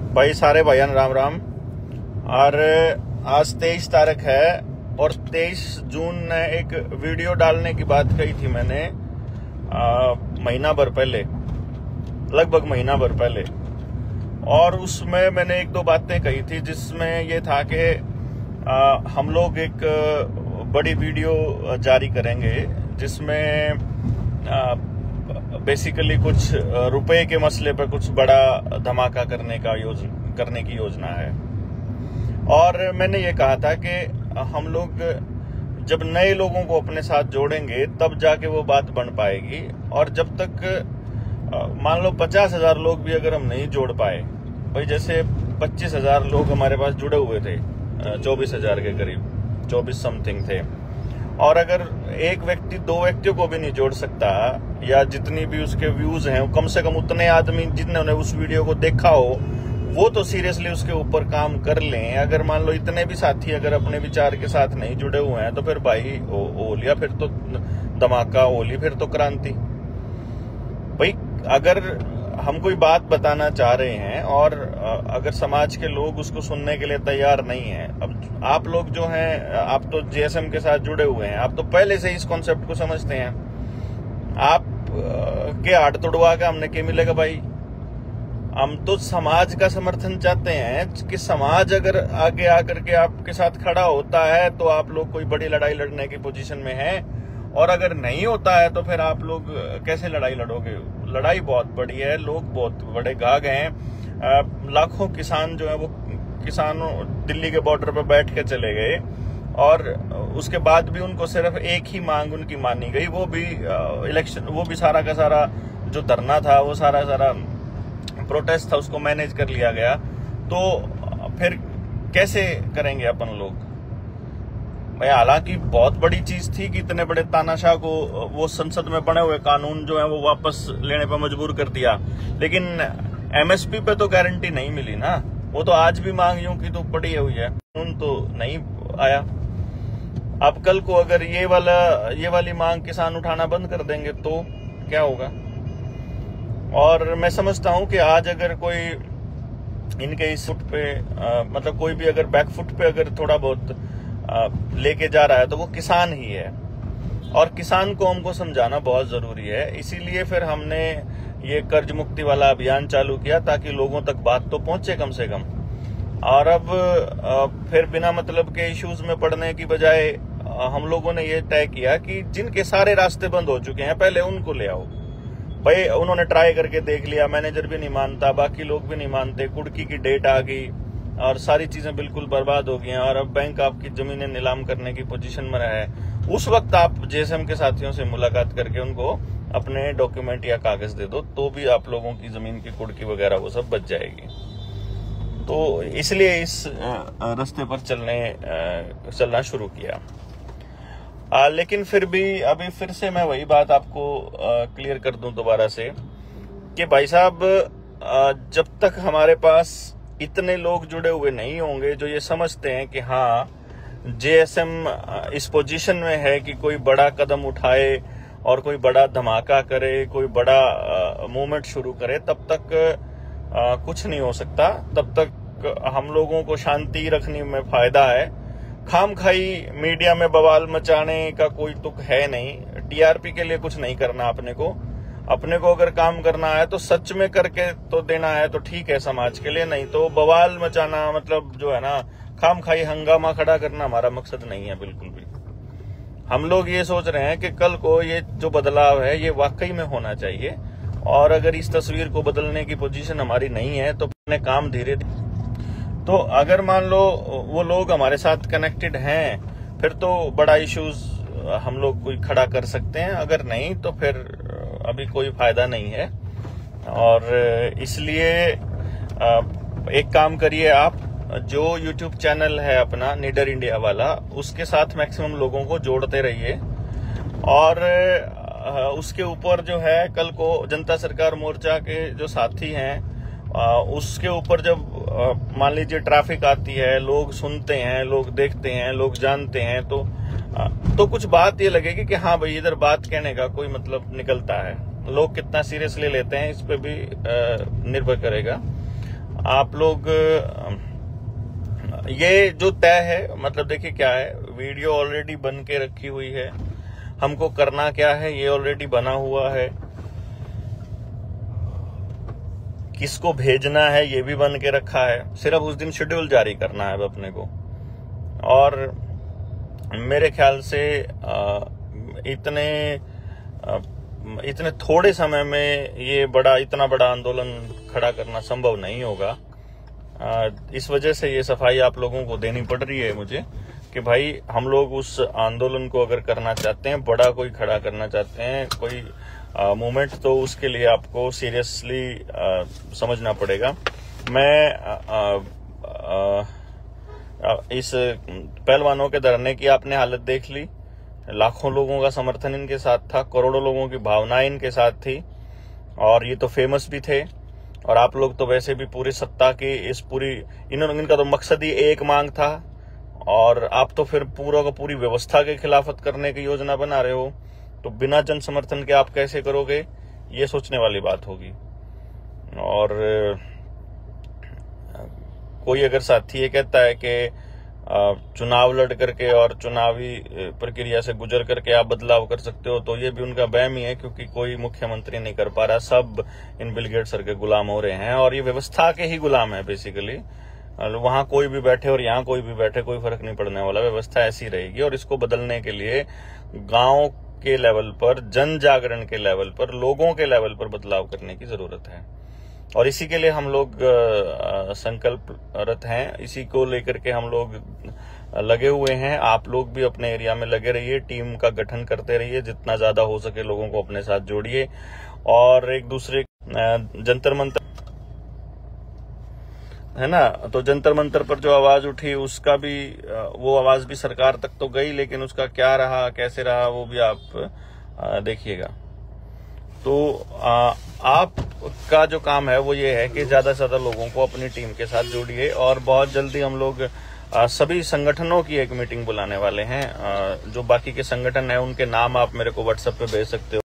भाई सारे भाईयान राम राम। और आज 23 तारीख है और 23 जून ने एक वीडियो डालने की बात कही थी मैंने महीना भर पहले, लगभग महीना भर पहले। और उसमें मैंने एक दो बातें कही थी जिसमें ये था कि हम लोग एक बड़ी वीडियो जारी करेंगे जिसमें बेसिकली कुछ रुपए के मसले पर कुछ बड़ा धमाका करने की योजना है। और मैंने ये कहा था कि हम लोग जब नए लोगों को अपने साथ जोड़ेंगे तब जाके वो बात बन पाएगी। और जब तक मान लो 50,000 लोग भी अगर हम नहीं जोड़ पाए, भाई जैसे 25,000 लोग हमारे पास जुड़े हुए थे, 24,000 के करीब, 24 समथिंग थे। और अगर एक व्यक्ति दो व्यक्तियों को भी नहीं जोड़ सकता, या जितनी भी उसके व्यूज हैं कम से कम उतने आदमी जिन्होंने उस वीडियो को देखा हो वो तो सीरियसली उसके ऊपर काम कर लें। अगर मान लो इतने भी साथी अगर अपने विचार के साथ नहीं जुड़े हुए हैं तो फिर भाई ओलिया, फिर तो धमाका, ओली फिर तो क्रांति। भाई अगर हम कोई बात बताना चाह रहे हैं और अगर समाज के लोग उसको सुनने के लिए तैयार नहीं है, अब आप लोग जो हैं, आप तो जेएसएम के साथ जुड़े हुए हैं, आप तो पहले से इस कॉन्सेप्ट को समझते हैं। आप के हाथ तोड़वा के हमने क्या मिलेगा भाई? हम तो समाज का समर्थन चाहते हैं कि समाज अगर आगे आकर के आपके साथ खड़ा होता है तो आप लोग कोई बड़ी लड़ाई लड़ने की पोजीशन में हैं, और अगर नहीं होता है तो फिर आप लोग कैसे लड़ाई लड़ोगे? लड़ाई बहुत बड़ी है, लोग बहुत बड़े गाग हैं। लाखों किसान जो है वो किसानों दिल्ली के बॉर्डर पर बैठ के चले गए और उसके बाद भी उनको सिर्फ एक ही मांग उनकी मानी गई, वो भी इलेक्शन, वो भी सारा का सारा जो धरना था, वो सारा प्रोटेस्ट था, उसको मैनेज कर लिया गया। तो फिर कैसे करेंगे अपन लोग? भाई हालांकि बहुत बड़ी चीज थी कि इतने बड़े तानाशाह को वो संसद में बने हुए कानून जो है वो वापस लेने पर मजबूर कर दिया, लेकिन एमएसपी पे तो गारंटी नहीं मिली ना। वो तो आज भी मांग यूं की तो पड़ी हुई है, कानून तो नहीं आया। अब कल को अगर ये वाली मांग किसान उठाना बंद कर देंगे तो क्या होगा? और मैं समझता हूं कि आज अगर कोई इनके इस फुट पे मतलब कोई भी अगर बैक फुट पे अगर थोड़ा बहुत लेके जा रहा है तो वो किसान ही है, और किसान को हमको समझाना बहुत जरूरी है। इसीलिए फिर हमने ये कर्ज मुक्ति वाला अभियान चालू किया ताकि लोगों तक बात तो पहुंचे कम से कम। और अब फिर बिना मतलब के इश्यूज में पड़ने की बजाय हम लोगों ने ये तय किया कि जिनके सारे रास्ते बंद हो चुके हैं पहले उनको ले आओ। भाई उन्होंने ट्राई करके देख लिया, मैनेजर भी नहीं मानता, बाकी लोग भी नहीं मानते, कुड़की की डेट आ गई और सारी चीजें बिल्कुल बर्बाद हो गई हैं, और अब बैंक आपकी जमीनें नीलाम करने की पोजीशन में रहा है। उस वक्त आप जेएसएम के साथियों से मुलाकात करके उनको अपने डॉक्यूमेंट या कागज दे दो, तो भी आप लोगों की जमीन की कुड़की वगैरह वो सब बच जाएगी। तो इसलिए इस रास्ते पर चलना शुरू किया। लेकिन फिर भी अभी फिर से मैं वही बात आपको क्लियर कर दूं दोबारा से कि भाई साहब, जब तक हमारे पास इतने लोग जुड़े हुए नहीं होंगे जो ये समझते हैं कि हाँ जेएसएम इस पोजीशन में है कि कोई बड़ा कदम उठाए और कोई बड़ा धमाका करे, कोई बड़ा मूवमेंट शुरू करे, तब तक कुछ नहीं हो सकता। तब तक हम लोगों को शांति रखने में फायदा है। खामखाई मीडिया में बवाल मचाने का कोई तुक है नहीं। टीआरपी के लिए कुछ नहीं करना अपने को अगर काम करना है तो सच में करके तो देना है तो ठीक है समाज के लिए, नहीं तो बवाल मचाना मतलब जो है ना, खामखाई हंगामा खड़ा करना हमारा मकसद नहीं है बिल्कुल भी। हम लोग ये सोच रहे हैं कि कल को ये जो बदलाव है ये वाकई में होना चाहिए, और अगर इस तस्वीर को बदलने की पोजीशन हमारी नहीं है तो अपने काम धीरे धीरे, तो अगर मान लो वो लोग हमारे साथ कनेक्टेड हैं फिर तो बड़ा इश्यूज हम लोग कोई खड़ा कर सकते हैं, अगर नहीं तो फिर अभी कोई फायदा नहीं है। और इसलिए एक काम करिए, आप जो YouTube चैनल है अपना निडर इंडिया वाला, उसके साथ मैक्सिमम लोगों को जोड़ते रहिए। और उसके ऊपर जो है कल को जनता सरकार मोर्चा के जो साथी हैं उसके ऊपर जब मान लीजिए ट्रैफिक आती है, लोग सुनते हैं, लोग देखते हैं, लोग जानते हैं, तो कुछ बात ये लगेगी कि हाँ भाई इधर बात कहने का कोई मतलब निकलता है। लोग कितना सीरियसली लेते हैं इस पे भी निर्भर करेगा। आप लोग ये जो तय है, मतलब देखिए क्या है, वीडियो ऑलरेडी बन के रखी हुई है, हमको करना क्या है ये ऑलरेडी बना हुआ है, किसको भेजना है ये भी बन के रखा है, सिर्फ उस दिन शेड्यूल जारी करना है अब अपने को। और मेरे ख्याल से इतने थोड़े समय में ये इतना बड़ा आंदोलन खड़ा करना संभव नहीं होगा। इस वजह से ये सफाई आप लोगों को देनी पड़ रही है मुझे कि भाई हम लोग उस आंदोलन को अगर करना चाहते हैं, बड़ा कोई खड़ा करना चाहते हैं, कोई मूवमेंट, तो उसके लिए आपको सीरियसली समझना पड़ेगा। मैं इस पहलवानों के धरने की आपने हालत देख ली, लाखों लोगों का समर्थन इनके साथ था, करोड़ों लोगों की भावनाएं इनके साथ थी, और ये तो फेमस भी थे। और आप लोग तो वैसे भी पूरी सत्ता की इनका तो मकसद ही एक मांग था, और आप तो फिर पूरी व्यवस्था के खिलाफत करने की योजना बना रहे हो। तो बिना जन समर्थन के आप कैसे करोगे, ये सोचने वाली बात होगी। और कोई अगर साथी ये कहता है कि चुनाव लड़ करके और चुनावी प्रक्रिया से गुजर करके आप बदलाव कर सकते हो, तो ये भी उनका वहम ही है, क्योंकि कोई मुख्यमंत्री नहीं कर पा रहा, सब इन बिल गेट्स सर के गुलाम हो रहे हैं, और ये व्यवस्था के ही गुलाम है बेसिकली। वहां कोई भी बैठे और यहाँ कोई भी बैठे, कोई फर्क नहीं पड़ने वाला, व्यवस्था ऐसी रहेगी। और इसको बदलने के लिए गांव के लेवल पर, जन जागरण के लेवल पर, लोगों के लेवल पर बदलाव करने की जरूरत है, और इसी के लिए हम लोग संकल्परत हैं, इसी को लेकर के हम लोग लगे हुए हैं। आप लोग भी अपने एरिया में लगे रहिए, टीम का गठन करते रहिए, जितना ज्यादा हो सके लोगों को अपने साथ जोड़िए, और एक दूसरे जंतर मंतर है ना, तो जंतर मंतर पर जो आवाज उठी उसका भी, वो आवाज भी सरकार तक तो गई, लेकिन उसका क्या रहा, कैसे रहा, वो भी आप देखिएगा। तो आपका जो काम है वो ये है कि ज्यादा से ज्यादा लोगों को अपनी टीम के साथ जोड़िए, और बहुत जल्दी हम लोग सभी संगठनों की एक मीटिंग बुलाने वाले हैं। जो बाकी के संगठन है उनके नाम आप मेरे को व्हाट्सएप पे भेज सकते हो।